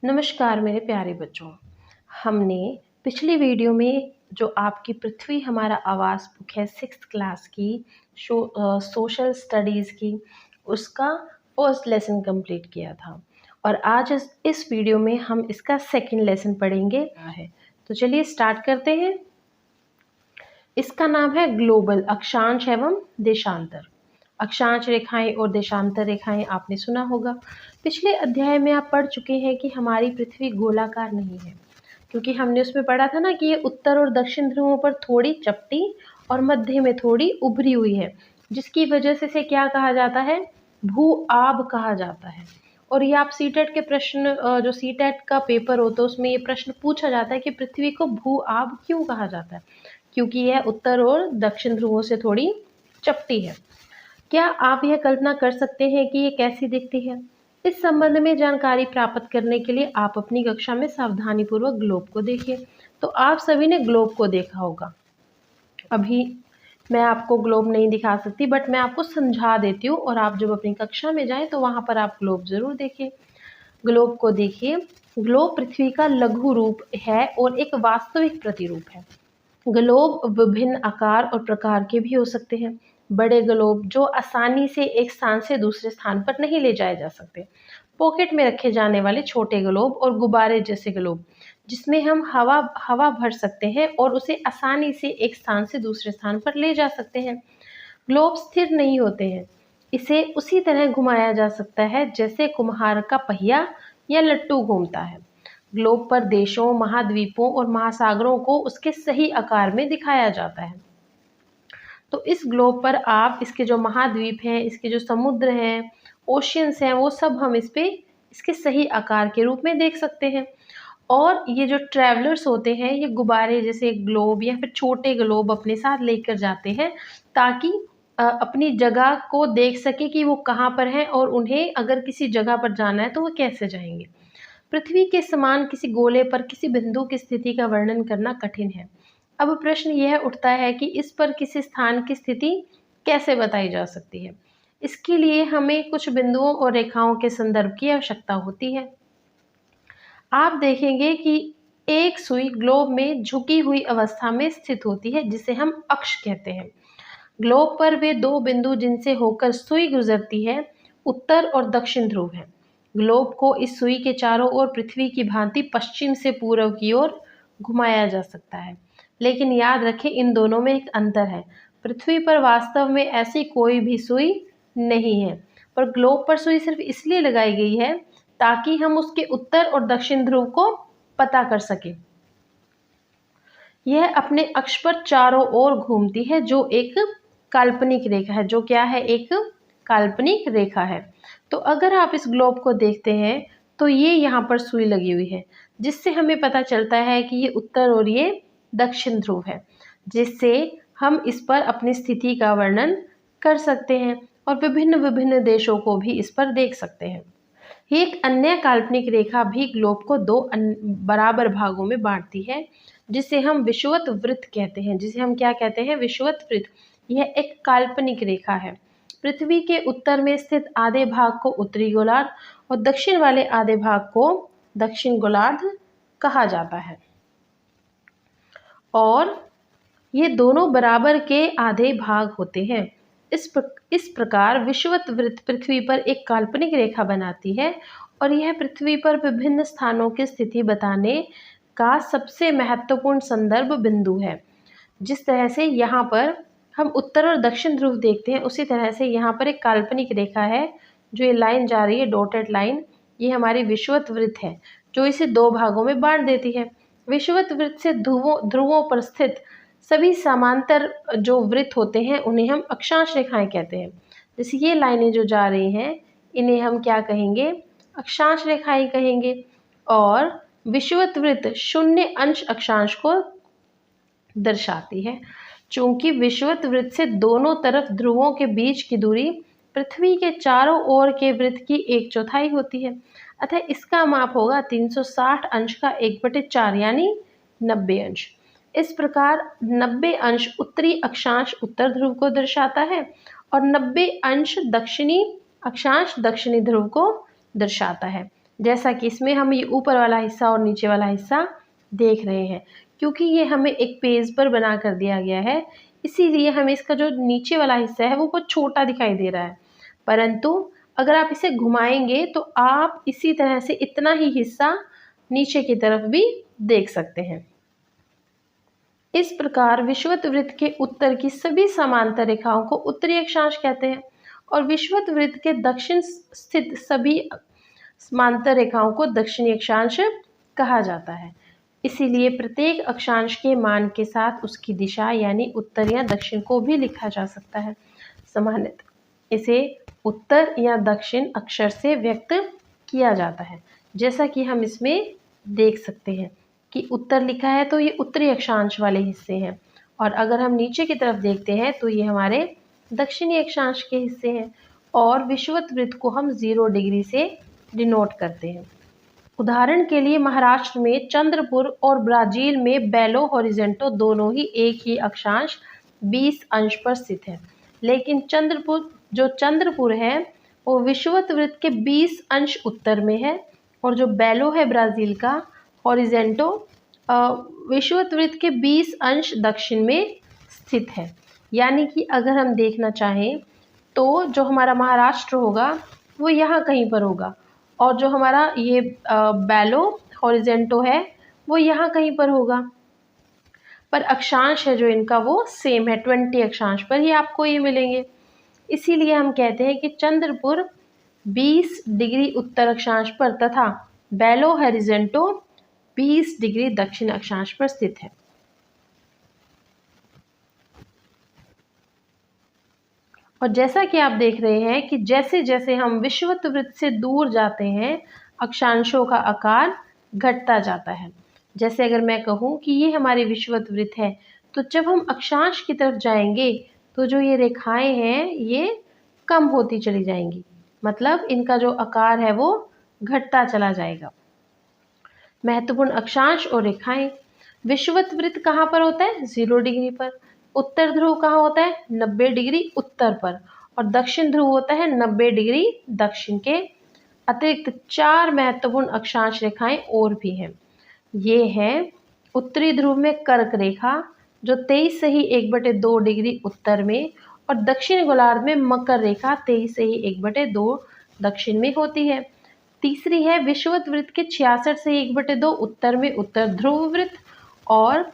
नमस्कार मेरे प्यारे बच्चों। हमने पिछली वीडियो में जो आपकी पृथ्वी हमारा आवास बुक है 6th क्लास की सोशल स्टडीज़ की, उसका फर्स्ट लेसन कंप्लीट किया था और आज इस वीडियो में हम इसका सेकंड लेसन पढ़ेंगे। तो चलिए स्टार्ट करते हैं। इसका नाम है ग्लोबल अक्षांश एवं देशांतर। अक्षांश रेखाएं और देशांतर रेखाएं आपने सुना होगा। पिछले अध्याय में आप पढ़ चुके हैं कि हमारी पृथ्वी गोलाकार नहीं है, क्योंकि हमने उसमें पढ़ा था ना कि ये उत्तर और दक्षिण ध्रुवों पर थोड़ी चपटी और मध्य में थोड़ी उभरी हुई है, जिसकी वजह से इसे क्या कहा जाता है, भू आब कहा जाता है। और ये आप सीटेट के प्रश्न जो सीटेट का पेपर होता है उसमें ये प्रश्न पूछा जाता है कि पृथ्वी को भू आब क्यों कहा जाता है, क्योंकि यह उत्तर और दक्षिण ध्रुवों से थोड़ी चपटी है। क्या आप यह कल्पना कर सकते हैं कि ये कैसी दिखती है? इस संबंध में जानकारी प्राप्त करने के लिए आप अपनी कक्षा में सावधानीपूर्वक ग्लोब को देखिए। तो आप सभी ने ग्लोब को देखा होगा। अभी मैं आपको ग्लोब नहीं दिखा सकती, बट मैं आपको समझा देती हूँ और आप जब अपनी कक्षा में जाएं तो वहाँ पर आप ग्लोब जरूर देखिए। ग्लोब को देखिए। ग्लोब पृथ्वी का लघु रूप है और एक वास्तविक प्रतिरूप है। ग्लोब विभिन्न आकार और प्रकार के भी हो सकते हैं। बड़े ग्लोब जो आसानी से एक स्थान से दूसरे स्थान पर नहीं ले जाए जा सकते, पॉकेट में रखे जाने वाले छोटे ग्लोब और गुब्बारे जैसे ग्लोब जिसमें हम हवा भर सकते हैं और उसे आसानी से एक स्थान से दूसरे स्थान पर ले जा सकते हैं। ग्लोब स्थिर नहीं होते हैं, इसे उसी तरह घुमाया जा सकता है जैसे कुम्हार का पहिया या लट्टू घूमता है। ग्लोब पर देशों, महाद्वीपों और महासागरों को उसके सही आकार में दिखाया जाता है। तो इस ग्लोब पर आप इसके जो महाद्वीप हैं, इसके जो समुद्र हैं, ओशियंस हैं, वो सब हम इसके सही आकार के रूप में देख सकते हैं। और ये जो ट्रैवलर्स होते हैं, ये गुब्बारे जैसे ग्लोब या फिर छोटे ग्लोब अपने साथ लेकर जाते हैं ताकि अपनी जगह को देख सके कि वो कहाँ पर हैं और उन्हें अगर किसी जगह पर जाना है तो वो कैसे जाएंगे। पृथ्वी के समान किसी गोले पर किसी बिंदु की स्थिति का वर्णन करना कठिन है। अब प्रश्न यह उठता है कि इस पर किसी स्थान की स्थिति कैसे बताई जा सकती है। इसके लिए हमें कुछ बिंदुओं और रेखाओं के संदर्भ की आवश्यकता होती है। आप देखेंगे कि एक सुई ग्लोब में झुकी हुई अवस्था में स्थित होती है, जिसे हम अक्ष कहते हैं। ग्लोब पर वे दो बिंदु जिनसे होकर सुई गुजरती है, उत्तर और दक्षिण ध्रुव है। ग्लोब को इस सुई के चारों ओर पृथ्वी की भांति पश्चिम से पूर्व की ओर घुमाया जा सकता है, लेकिन याद रखें इन दोनों में एक अंतर है। पृथ्वी पर वास्तव में ऐसी कोई भी सुई नहीं है, पर ग्लोब पर सुई सिर्फ इसलिए लगाई गई है ताकि हम उसके उत्तर और दक्षिण ध्रुव को पता कर सकें। यह अपने अक्ष पर चारों ओर घूमती है, जो एक काल्पनिक रेखा है। जो क्या है? एक काल्पनिक रेखा है। तो अगर आप इस ग्लोब को देखते हैं तो ये यहाँ पर सुई लगी हुई है, जिससे हमें पता चलता है कि ये उत्तर और ये दक्षिण ध्रुव है, जिससे हम इस पर अपनी स्थिति का वर्णन कर सकते हैं और विभिन्न विभिन्न देशों को भी इस पर देख सकते हैं। एक अन्य काल्पनिक रेखा भी ग्लोब को दो बराबर भागों में बांटती है, जिसे हम विषुवत वृत्त कहते हैं। जिसे हम क्या कहते हैं? विषुवत वृत्त। यह एक काल्पनिक रेखा है। पृथ्वी के उत्तर में स्थित आधे भाग को उत्तरी गोलार्ध और दक्षिण वाले आधे भाग को दक्षिण गोलार्ध कहा जाता है। और ये दोनों बराबर के आधे भाग होते हैं। इस प्रकार विषुवत वृत्त पृथ्वी पर एक काल्पनिक रेखा बनाती है और यह पृथ्वी पर विभिन्न स्थानों की स्थिति बताने का सबसे महत्वपूर्ण संदर्भ बिंदु है। जिस तरह से यहाँ पर हम उत्तर और दक्षिण ध्रुव देखते हैं, उसी तरह से यहाँ पर एक काल्पनिक रेखा है। जो ये लाइन जा रही है, डॉटेड लाइन, ये हमारी विषुवत वृत्त है, जो इसे दो भागों में बांट देती है। विषुवत वृत्त से ध्रुवों पर स्थित सभी समांतर जो वृत्त होते हैं उन्हें हम अक्षांश रेखाएं कहते हैं। जैसे ये लाइनें जो जा रही हैं, इन्हें हम क्या कहेंगे? अक्षांश रेखाएं कहेंगे। और विषुवत वृत्त शून्य अंश अक्षांश को दर्शाती है। चूंकि विषुवत वृत्त से दोनों तरफ ध्रुवों के बीच की दूरी पृथ्वी के चारों ओर के वृत्त की 1/4 होती है, अतः इसका माप होगा 360 अंश का 1/4 यानी 90 अंश। इस प्रकार 90 अंश उत्तरी अक्षांश उत्तर ध्रुव को दर्शाता है और 90 अंश दक्षिणी अक्षांश दक्षिणी ध्रुव को दर्शाता है। जैसा कि इसमें हम ये ऊपर वाला हिस्सा और नीचे वाला हिस्सा देख रहे हैं। क्योंकि ये हमें एक पेज पर बना कर दिया गया है, इसीलिए हमें इसका जो नीचे वाला हिस्सा है वो बहुत छोटा दिखाई दे रहा है। परंतु अगर आप इसे घुमाएंगे तो आप इसी तरह से इतना ही हिस्सा नीचे की तरफ भी देख सकते हैं। इस प्रकार विषुवत वृत्त के उत्तर की सभी समांतर रेखाओं को उत्तरी अक्षांश कहते हैं और विषुवत वृत्त के दक्षिण स्थित सभी समांतर रेखाओं को दक्षिणी अक्षांश कहा जाता है। इसीलिए प्रत्येक अक्षांश के मान के साथ उसकी दिशा यानी उत्तर या दक्षिण को भी लिखा जा सकता है। सामान्यतः इसे उत्तर या दक्षिण अक्षर से व्यक्त किया जाता है। जैसा कि हम इसमें देख सकते हैं कि उत्तर लिखा है तो ये उत्तरी अक्षांश वाले हिस्से हैं, और अगर हम नीचे की तरफ देखते हैं तो ये हमारे दक्षिणी अक्षांश के हिस्से हैं। और विषुवत वृत्त को हम 0 डिग्री से डिनोट करते हैं। उदाहरण के लिए महाराष्ट्र में चंद्रपुर और ब्राजील में बेलो हॉरिजेंटो दोनों ही एक ही अक्षांश 20 अंश पर स्थित है। लेकिन चंद्रपुर है वो विषुवत वृत्त के 20 अंश उत्तर में है, और जो बेलो है ब्राज़ील का हॉरिजेंटो विषुवत वृत्त के 20 अंश दक्षिण में स्थित है। यानी कि अगर हम देखना चाहें तो जो हमारा महाराष्ट्र होगा वो यहाँ कहीं पर होगा, और जो हमारा ये बेलो हॉरिजेंटो है वो यहाँ कहीं पर होगा, पर अक्षांश है जो इनका वो सेम है, 20 अक्षांश पर ही आपको ये मिलेंगे। इसीलिए हम कहते हैं कि चंद्रपुर 20 डिग्री उत्तर अक्षांश पर तथा बेलो हॉरिजेंटो 20 डिग्री दक्षिण अक्षांश पर स्थित है। और जैसा कि आप देख रहे हैं कि जैसे जैसे हम विषुवत वृत्त से दूर जाते हैं अक्षांशों का आकार घटता जाता है। जैसे अगर मैं कहूँ कि ये हमारी विषुवत वृत्त है, तो जब हम अक्षांश की तरफ जाएंगे तो जो ये रेखाएं हैं ये कम होती चली जाएंगी, मतलब इनका जो आकार है वो घटता चला जाएगा। महत्वपूर्ण अक्षांश और रेखाएं। विषुवत वृत्त कहाँ पर होता है? 0 डिग्री पर। उत्तर ध्रुव कहाँ होता है? 90 डिग्री उत्तर पर। और दक्षिण ध्रुव होता है 90 डिग्री दक्षिण के। अतिरिक्त 4 महत्वपूर्ण अक्षांश रेखाएं और भी हैं। ये है उत्तरी ध्रुव में कर्क रेखा जो 23 से ही 1/2 डिग्री उत्तर में, और दक्षिण गोलार्ध में मकर रेखा 23 से ही 1/2 दक्षिण में होती है। तीसरी है विषुवत वृत्त के 66 से 1/2 उत्तर में उत्तर ध्रुव वृत्त, और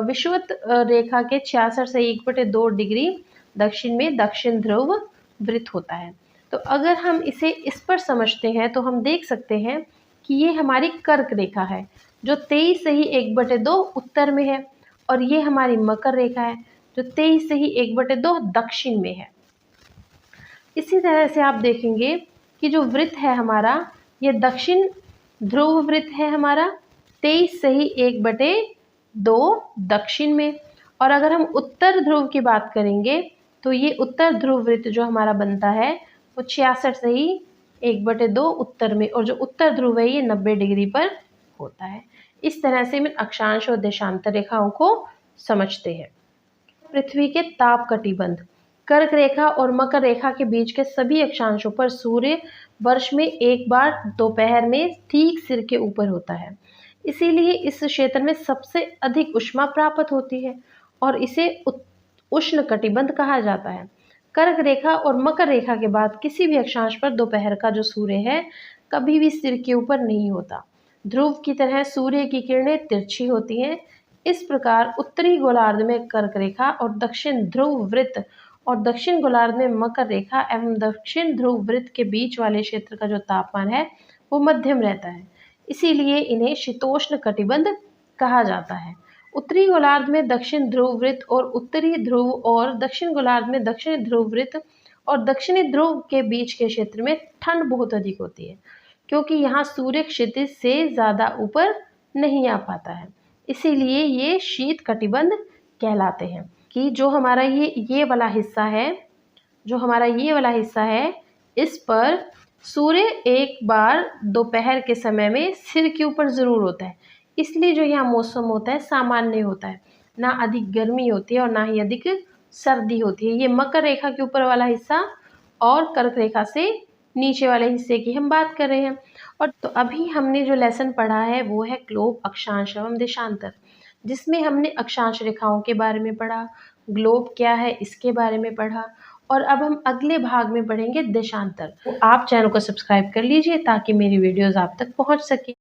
विषुवत रेखा के 66 से 1/2 डिग्री दक्षिण में दक्षिण ध्रुव वृत्त होता है। तो अगर हम इसे इस पर समझते हैं तो हम देख सकते हैं कि ये हमारी कर्क रेखा है जो 23 से ही 1/2 उत्तर में है, और ये हमारी मकर रेखा है जो 23 से ही 1/2 दक्षिण में है। इसी तरह से आप देखेंगे कि जो वृत्त है हमारा ये दक्षिण ध्रुव वृत्त है हमारा 23 से ही 1/2 दक्षिण में, और अगर हम उत्तर ध्रुव की बात करेंगे तो ये उत्तर ध्रुव वृत्त जो हमारा बनता है वो 66 से ही 1/2 उत्तर में, और जो उत्तर ध्रुव है ये 90 डिग्री पर होता है। इस तरह से हम अक्षांश और देशांतर रेखाओं को समझते हैं। पृथ्वी के ताप कटिबंध। कर्क रेखा और मकर रेखा के बीच के सभी अक्षांशों पर सूर्य वर्ष में एक बार दोपहर में ठीक सिर के ऊपर होता है। इसीलिए इस क्षेत्र में सबसे अधिक ऊष्मा प्राप्त होती है और इसे उष्ण कटिबंध कहा जाता है। कर्क रेखा और मकर रेखा के बाद किसी भी अक्षांश पर दोपहर का जो सूर्य है कभी भी सिर के ऊपर नहीं होता। ध्रुव की तरह सूर्य की किरणें तिरछी होती हैं। इस प्रकार उत्तरी गोलार्ध में कर्क रेखा और दक्षिण ध्रुव वृत्त और दक्षिण गोलार्ध में मकर रेखा एवं दक्षिण ध्रुव वृत्त के बीच वाले क्षेत्र का जो तापमान है वो मध्यम रहता है, इसीलिए इन्हें शीतोष्ण कटिबंध कहा जाता है। उत्तरी गोलार्ध में दक्षिण ध्रुव वृत्त और उत्तरी ध्रुव और दक्षिण गोलार्ध में दक्षिण ध्रुव वृत्त और दक्षिणी ध्रुव के बीच के क्षेत्र में ठंड बहुत अधिक होती है, क्योंकि यहाँ सूर्य क्षितिज से ज़्यादा ऊपर नहीं आ पाता है, इसीलिए ये शीत कटिबंध कहलाते हैं। कि जो हमारा ये वाला हिस्सा है इस पर सूर्य एक बार दोपहर के समय में सिर के ऊपर ज़रूर होता है, इसलिए जो यहाँ मौसम होता है सामान्य होता है, ना अधिक गर्मी होती है और ना ही अधिक सर्दी होती है। ये मकर रेखा के ऊपर वाला हिस्सा और कर्क रेखा से नीचे वाले हिस्से की हम बात कर रहे हैं। और तो अभी हमने जो लेसन पढ़ा है वो है ग्लोब, अक्षांश एवं देशांतर, जिसमें हमने अक्षांश रेखाओं के बारे में पढ़ा, ग्लोब क्या है इसके बारे में पढ़ा, और अब हम अगले भाग में पढ़ेंगे देशांतर। तो आप चैनल को सब्सक्राइब कर लीजिए ताकि मेरी वीडियोज़ आप तक पहुँच सके।